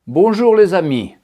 Bonjour les amis,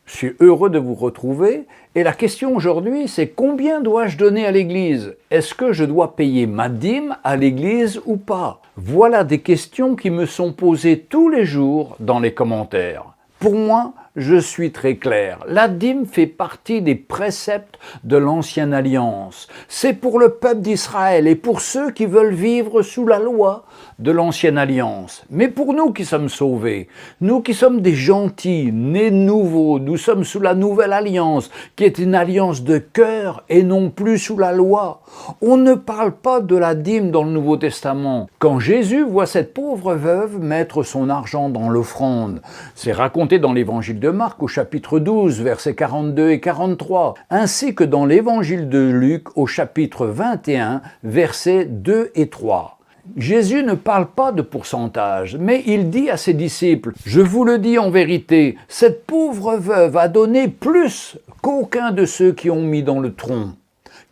je suis heureux de vous retrouver et la question aujourd'hui c'est combien dois-je donner à l'église? Est-ce que je dois payer ma dîme à l'église ou pas? Voilà des questions qui me sont posées tous les jours dans les commentaires. Pour moi, je suis très clair. La dîme fait partie des préceptes de l'Ancienne Alliance. C'est pour le peuple d'Israël et pour ceux qui veulent vivre sous la loi de l'Ancienne Alliance. Mais pour nous qui sommes sauvés, nous qui sommes des gentils, nés nouveaux, nous sommes sous la Nouvelle Alliance, qui est une alliance de cœur et non plus sous la loi. On ne parle pas de la dîme dans le Nouveau Testament. Quand Jésus voit cette pauvre veuve mettre son argent dans l'offrande, c'est raconté dans l'Évangile de Marc au chapitre 12, versets 42 et 43, ainsi que dans l'Évangile de Luc au chapitre 21, versets 2 et 3. Jésus ne parle pas de pourcentage, mais il dit à ses disciples « Je vous le dis en vérité, cette pauvre veuve a donné plus qu'aucun de ceux qui ont mis dans le tronc.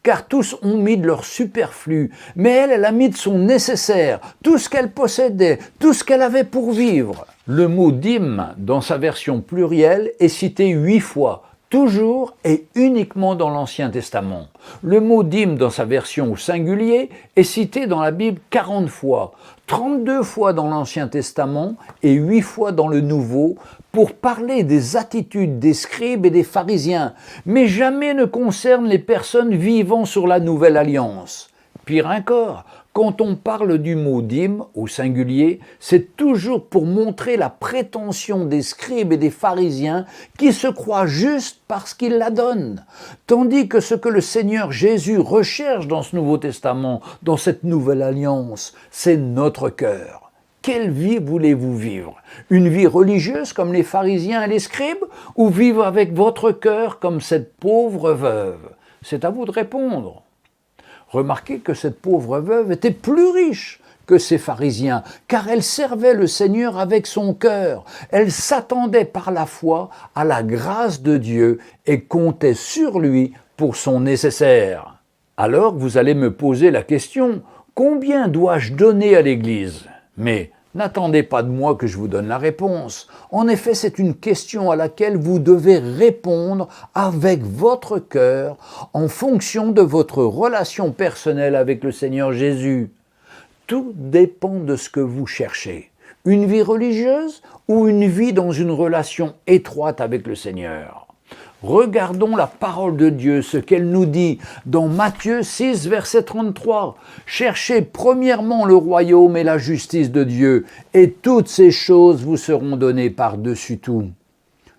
Car tous ont mis de leur superflu, mais elle a mis de son nécessaire, tout ce qu'elle possédait, tout ce qu'elle avait pour vivre. » Le mot « dîme » dans sa version plurielle est cité 8 fois, toujours et uniquement dans l'Ancien Testament. Le mot « dîme » dans sa version au singulier est cité dans la Bible 40 fois, 32 fois dans l'Ancien Testament et 8 fois dans le Nouveau, pour parler des attitudes des scribes et des pharisiens, mais jamais ne concerne les personnes vivant sur la Nouvelle Alliance. Pire encore, quand on parle du mot « dîme » au singulier, c'est toujours pour montrer la prétention des scribes et des pharisiens qui se croient justes parce qu'ils la donnent. Tandis que ce que le Seigneur Jésus recherche dans ce Nouveau Testament, dans cette Nouvelle Alliance, c'est notre cœur. Quelle vie voulez-vous vivre? Une vie religieuse comme les pharisiens et les scribes, ou vivre avec votre cœur comme cette pauvre veuve? C'est à vous de répondre. Remarquez que cette pauvre veuve était plus riche que ces pharisiens, car elle servait le Seigneur avec son cœur. Elle s'attendait par la foi à la grâce de Dieu et comptait sur lui pour son nécessaire. Alors vous allez me poser la question, combien dois-je donner à l'Église? Mais n'attendez pas de moi que je vous donne la réponse. En effet, c'est une question à laquelle vous devez répondre avec votre cœur en fonction de votre relation personnelle avec le Seigneur Jésus. Tout dépend de ce que vous cherchez. Une vie religieuse ou une vie dans une relation étroite avec le Seigneur? Regardons la parole de Dieu, ce qu'elle nous dit dans Matthieu 6, verset 33. « Cherchez premièrement le royaume et la justice de Dieu, et toutes ces choses vous seront données par-dessus tout. »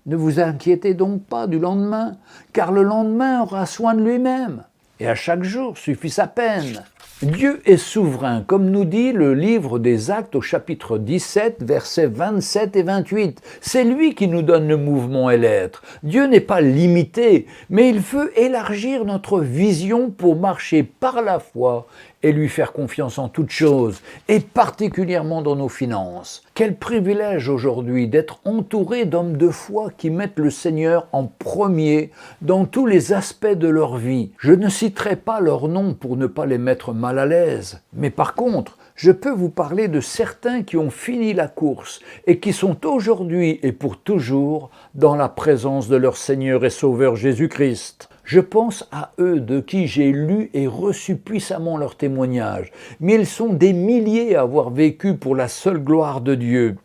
Ne vous inquiétez donc pas du lendemain, car le lendemain aura soin de lui-même, et à chaque jour suffit sa peine. Dieu est souverain, comme nous dit le livre des Actes au chapitre 17, versets 27 et 28. C'est lui qui nous donne le mouvement et l'être. Dieu n'est pas limité, mais il veut élargir notre vision pour marcher par la foi et lui faire confiance en toutes choses, et particulièrement dans nos finances. Quel privilège aujourd'hui d'être entouré d'hommes de foi qui mettent le Seigneur en premier dans tous les aspects de leur vie. Je ne citerai pas leurs noms pour ne pas les mettre mal à l'aise, mais par contre, je peux vous parler de certains qui ont fini la course et qui sont aujourd'hui et pour toujours dans la présence de leur Seigneur et Sauveur Jésus-Christ. Je pense à eux de qui j'ai lu et reçu puissamment leurs témoignages, mais ils sont des milliers à avoir vécu pour la seule gloire de Dieu.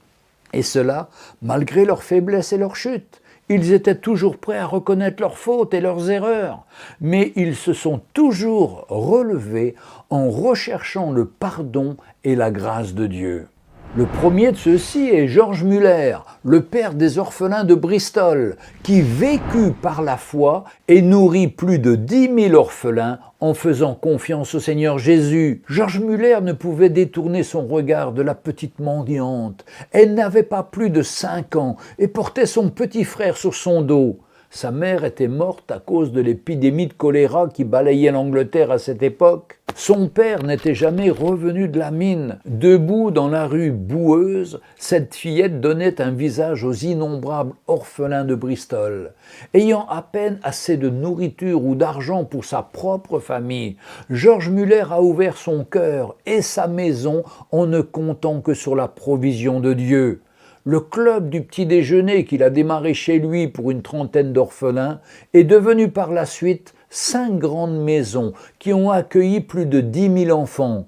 Et cela, malgré leur faiblesse et leur chute. Ils étaient toujours prêts à reconnaître leurs fautes et leurs erreurs, mais ils se sont toujours relevés en recherchant le pardon et la grâce de Dieu. Le premier de ceux-ci est George Muller, le père des orphelins de Bristol, qui vécut par la foi et nourrit plus de 10 000 orphelins en faisant confiance au Seigneur Jésus. George Muller ne pouvait détourner son regard de la petite mendiante. Elle n'avait pas plus de 5 ans et portait son petit frère sur son dos. Sa mère était morte à cause de l'épidémie de choléra qui balayait l'Angleterre à cette époque. Son père n'était jamais revenu de la mine. Debout dans la rue boueuse, cette fillette donnait un visage aux innombrables orphelins de Bristol. Ayant à peine assez de nourriture ou d'argent pour sa propre famille, George Muller a ouvert son cœur et sa maison en ne comptant que sur la provision de Dieu. Le club du petit déjeuner qu'il a démarré chez lui pour une trentaine d'orphelins est devenu par la suite 5 grandes maisons qui ont accueilli plus de 10 000 enfants.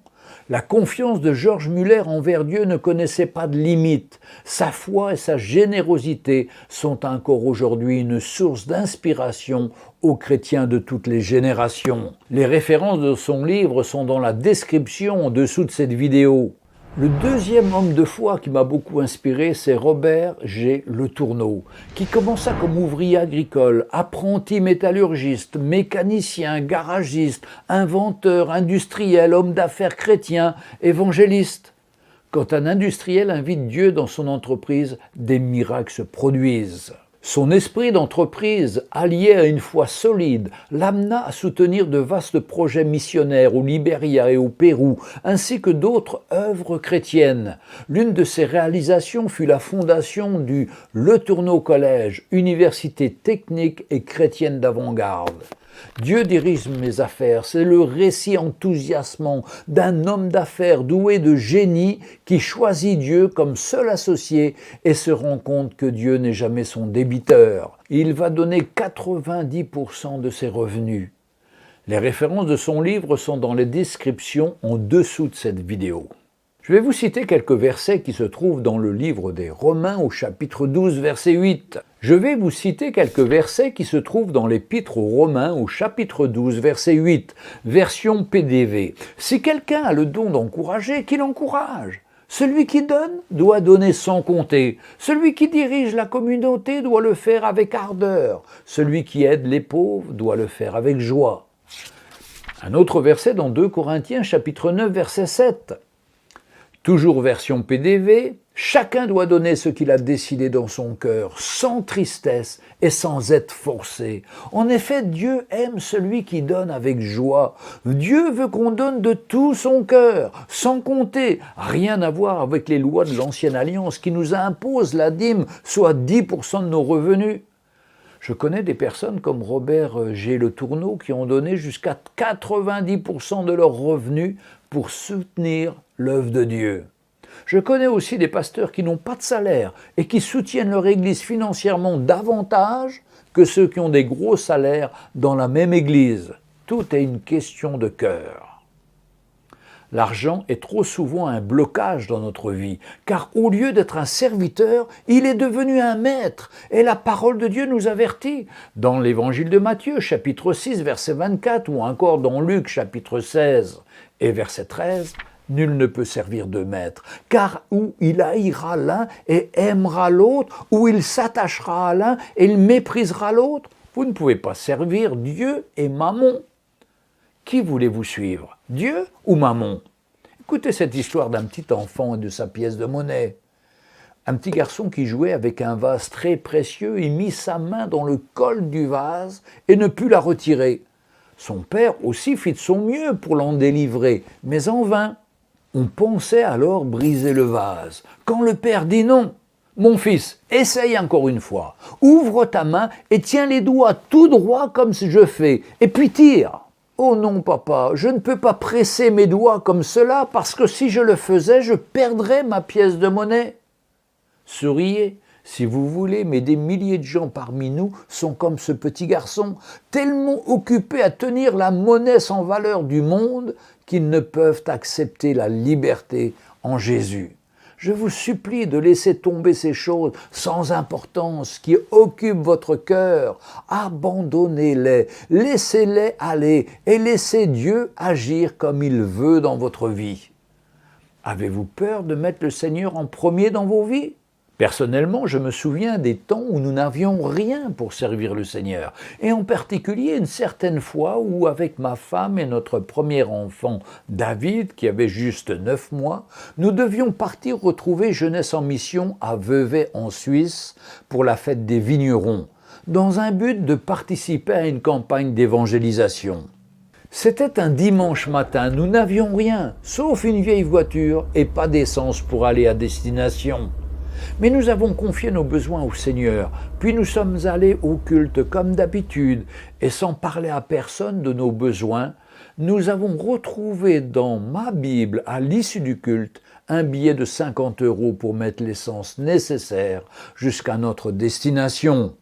La confiance de George Muller envers Dieu ne connaissait pas de limite. Sa foi et sa générosité sont encore aujourd'hui une source d'inspiration aux chrétiens de toutes les générations. Les références de son livre sont dans la description en dessous de cette vidéo. Le deuxième homme de foi qui m'a beaucoup inspiré, c'est Robert G. Le Tourneau, qui commença comme ouvrier agricole, apprenti métallurgiste, mécanicien, garagiste, inventeur, industriel, homme d'affaires chrétien, évangéliste. Quand un industriel invite Dieu dans son entreprise, des miracles se produisent. Son esprit d'entreprise, allié à une foi solide, l'amena à soutenir de vastes projets missionnaires au Libéria et au Pérou, ainsi que d'autres œuvres chrétiennes. L'une de ses réalisations fut la fondation du Le Tourneau Collège, université technique et chrétienne d'avant-garde. Dieu dirige mes affaires, c'est le récit enthousiasmant d'un homme d'affaires doué de génie qui choisit Dieu comme seul associé et se rend compte que Dieu n'est jamais son débiteur. Il va donner 90% de ses revenus. Les références de son livre sont dans les descriptions en dessous de cette vidéo. Je vais vous citer quelques versets qui se trouvent dans le livre des Romains au chapitre 12, verset 8. Je vais vous citer quelques versets qui se trouvent dans l'épître aux Romains au chapitre 12, verset 8, version PDV. Si quelqu'un a le don d'encourager, qu'il encourage. Celui qui donne doit donner sans compter. Celui qui dirige la communauté doit le faire avec ardeur. Celui qui aide les pauvres doit le faire avec joie. Un autre verset dans 2 Corinthiens chapitre 9, verset 7. Toujours version PDV, chacun doit donner ce qu'il a décidé dans son cœur, sans tristesse et sans être forcé. En effet, Dieu aime celui qui donne avec joie. Dieu veut qu'on donne de tout son cœur, sans compter. Rien à voir avec les lois de l'ancienne alliance qui nous imposent la dîme, soit 10% de nos revenus. Je connais des personnes comme Robert G. Le Tourneau qui ont donné jusqu'à 90% de leurs revenus pour soutenir l'œuvre de Dieu. Je connais aussi des pasteurs qui n'ont pas de salaire et qui soutiennent leur église financièrement davantage que ceux qui ont des gros salaires dans la même église. Tout est une question de cœur. L'argent est trop souvent un blocage dans notre vie, car au lieu d'être un serviteur, il est devenu un maître, et la parole de Dieu nous avertit. Dans l'évangile de Matthieu, chapitre 6, verset 24, ou encore dans Luc, chapitre 16 et verset 13, nul ne peut servir de maître, car où il haïra l'un et aimera l'autre, ou il s'attachera à l'un et il méprisera l'autre, vous ne pouvez pas servir Dieu et Mammon. Qui voulez-vous suivre, Dieu ou Mammon? Écoutez cette histoire d'un petit enfant et de sa pièce de monnaie. Un petit garçon qui jouait avec un vase très précieux et mit sa main dans le col du vase et ne put la retirer. Son père aussi fit de son mieux pour l'en délivrer, mais en vain. On pensait alors briser le vase, quand le père dit non. Mon fils, essaye encore une fois. Ouvre ta main et tiens les doigts tout droit comme je fais, et puis tire. Oh non, papa, je ne peux pas presser mes doigts comme cela parce que si je le faisais, je perdrais ma pièce de monnaie. Souriez, si vous voulez, mais des milliers de gens parmi nous sont comme ce petit garçon, tellement occupés à tenir la monnaie sans valeur du monde qu'ils ne peuvent accepter la liberté en Jésus. Je vous supplie de laisser tomber ces choses sans importance qui occupent votre cœur. Abandonnez-les, laissez-les aller et laissez Dieu agir comme il veut dans votre vie. Avez-vous peur de mettre le Seigneur en premier dans vos vies? Personnellement, je me souviens des temps où nous n'avions rien pour servir le Seigneur, et en particulier une certaine fois où, avec ma femme et notre premier enfant, David, qui avait juste 9 mois, nous devions partir retrouver Jeunesse en Mission à Vevey en Suisse pour la fête des vignerons, dans un but de participer à une campagne d'évangélisation. C'était un dimanche matin, nous n'avions rien, sauf une vieille voiture et pas d'essence pour aller à destination. Mais nous avons confié nos besoins au Seigneur, puis nous sommes allés au culte comme d'habitude, et sans parler à personne de nos besoins, nous avons retrouvé dans ma Bible, à l'issue du culte, un billet de 50 € pour mettre l'essence nécessaire jusqu'à notre destination.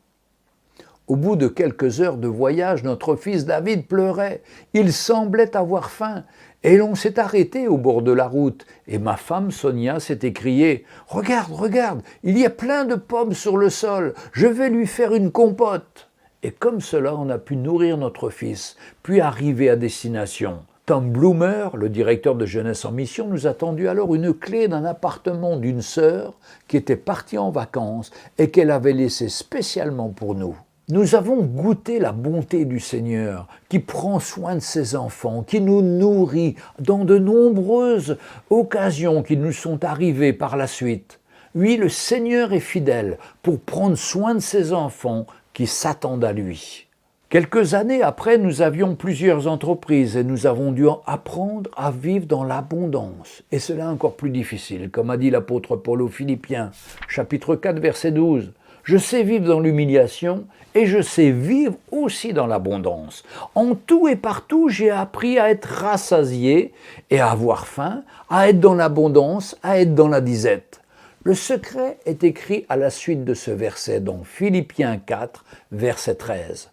Au bout de quelques heures de voyage, notre fils David pleurait. Il semblait avoir faim. Et l'on s'est arrêté au bord de la route. Et ma femme Sonia s'est écriée « Regarde, regarde, il y a plein de pommes sur le sol. Je vais lui faire une compote. » Et comme cela, on a pu nourrir notre fils, puis arriver à destination. Tom Bloomer, le directeur de Jeunesse en Mission, nous a tendu alors une clé d'un appartement d'une sœur qui était partie en vacances et qu'elle avait laissé spécialement pour nous. Nous avons goûté la bonté du Seigneur qui prend soin de ses enfants, qui nous nourrit dans de nombreuses occasions qui nous sont arrivées par la suite. Oui, le Seigneur est fidèle pour prendre soin de ses enfants qui s'attendent à lui. Quelques années après, nous avions plusieurs entreprises et nous avons dû apprendre à vivre dans l'abondance. Et cela est encore plus difficile, comme a dit l'apôtre Paul aux Philippiens, chapitre 4, verset 12. Je sais vivre dans l'humiliation et je sais vivre aussi dans l'abondance. En tout et partout, j'ai appris à être rassasié et à avoir faim, à être dans l'abondance, à être dans la disette. Le secret est écrit à la suite de ce verset dans Philippiens 4, verset 13.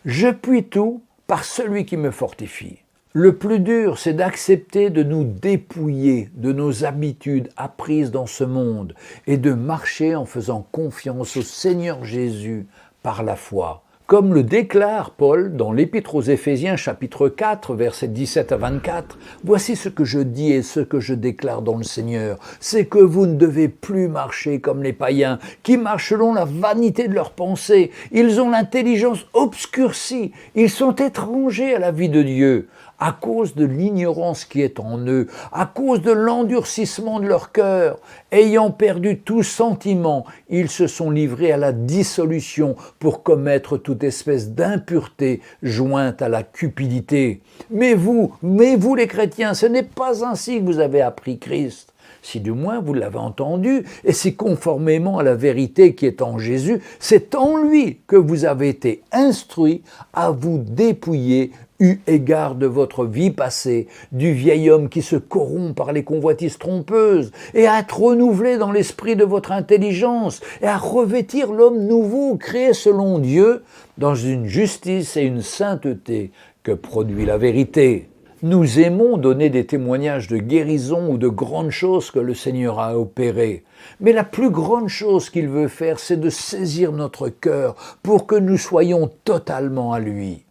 Je puis tout par celui qui me fortifie. Le plus dur, c'est d'accepter de nous dépouiller de nos habitudes apprises dans ce monde et de marcher en faisant confiance au Seigneur Jésus par la foi. Comme le déclare Paul dans l'Épître aux Éphésiens chapitre 4, versets 17 à 24, « Voici ce que je dis et ce que je déclare dans le Seigneur, c'est que vous ne devez plus marcher comme les païens, qui marchent selon la vanité de leurs pensées. Ils ont l'intelligence obscurcie, ils sont étrangers à la vie de Dieu. À cause de l'ignorance qui est en eux, à cause de l'endurcissement de leur cœur, ayant perdu tout sentiment, ils se sont livrés à la dissolution pour commettre toute espèce d'impureté jointe à la cupidité. Mais vous les chrétiens, ce n'est pas ainsi que vous avez appris Christ. Si du moins vous l'avez entendu, et si conformément à la vérité qui est en Jésus, c'est en lui que vous avez été instruits à vous dépouiller eu égard de votre vie passée, du vieil homme qui se corrompt par les convoitises trompeuses, et à être renouvelé dans l'esprit de votre intelligence, et à revêtir l'homme nouveau, créé selon Dieu, dans une justice et une sainteté que produit la vérité. Nous aimons donner des témoignages de guérison ou de grandes choses que le Seigneur a opérées. Mais la plus grande chose qu'il veut faire, c'est de saisir notre cœur pour que nous soyons totalement à lui.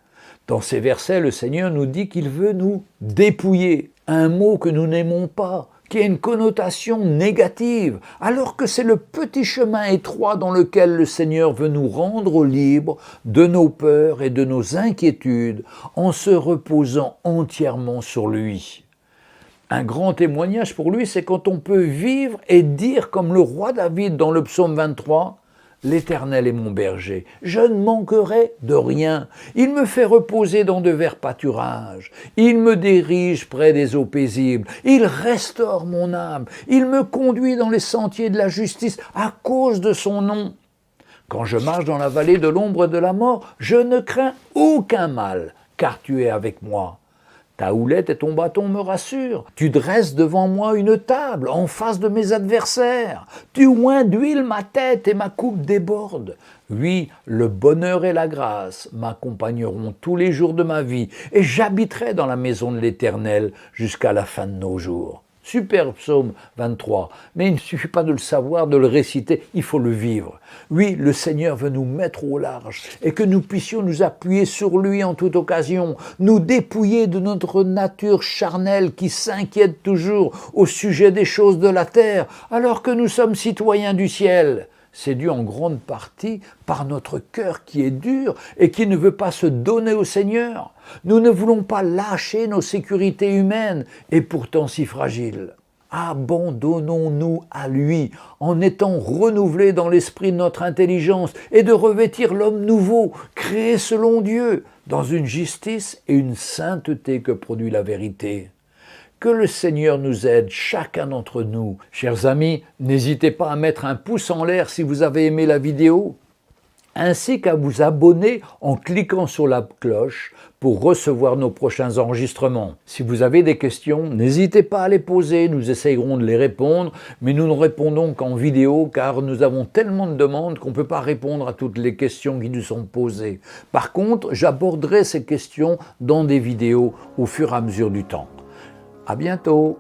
Dans ces versets, le Seigneur nous dit qu'il veut nous dépouiller, un mot que nous n'aimons pas, qui a une connotation négative, alors que c'est le petit chemin étroit dans lequel le Seigneur veut nous rendre libres de nos peurs et de nos inquiétudes en se reposant entièrement sur lui. Un grand témoignage pour lui, c'est quand on peut vivre et dire comme le roi David dans le psaume 23, « L'Éternel est mon berger, je ne manquerai de rien. Il me fait reposer dans de verts pâturages. Il me dirige près des eaux paisibles. Il restaure mon âme. Il me conduit dans les sentiers de la justice à cause de son nom. Quand je marche dans la vallée de l'ombre de la mort, je ne crains aucun mal, car tu es avec moi. Ta houlette et ton bâton me rassurent. Tu dresses devant moi une table en face de mes adversaires. Tu oins d'huile ma tête et ma coupe déborde. Oui, le bonheur et la grâce m'accompagneront tous les jours de ma vie et j'habiterai dans la maison de l'Éternel jusqu'à la fin de nos jours. » Super psaume 23, mais il ne suffit pas de le savoir, de le réciter, il faut le vivre. Oui, le Seigneur veut nous mettre au large et que nous puissions nous appuyer sur lui en toute occasion, nous dépouiller de notre nature charnelle qui s'inquiète toujours au sujet des choses de la terre, alors que nous sommes citoyens du ciel. C'est dû en grande partie par notre cœur qui est dur et qui ne veut pas se donner au Seigneur. Nous ne voulons pas lâcher nos sécurités humaines et pourtant si fragiles. Abandonnons-nous à lui en étant renouvelés dans l'esprit de notre intelligence et de revêtir l'homme nouveau, créé selon Dieu, dans une justice et une sainteté que produit la vérité. Que le Seigneur nous aide, chacun d'entre nous. Chers amis, n'hésitez pas à mettre un pouce en l'air si vous avez aimé la vidéo. ainsi qu'à vous abonner en cliquant sur la cloche pour recevoir nos prochains enregistrements. Si vous avez des questions, n'hésitez pas à les poser, nous essayerons de les répondre, mais nous ne répondons qu'en vidéo car nous avons tellement de demandes qu'on ne peut pas répondre à toutes les questions qui nous sont posées. Par contre, j'aborderai ces questions dans des vidéos au fur et à mesure du temps. À bientôt!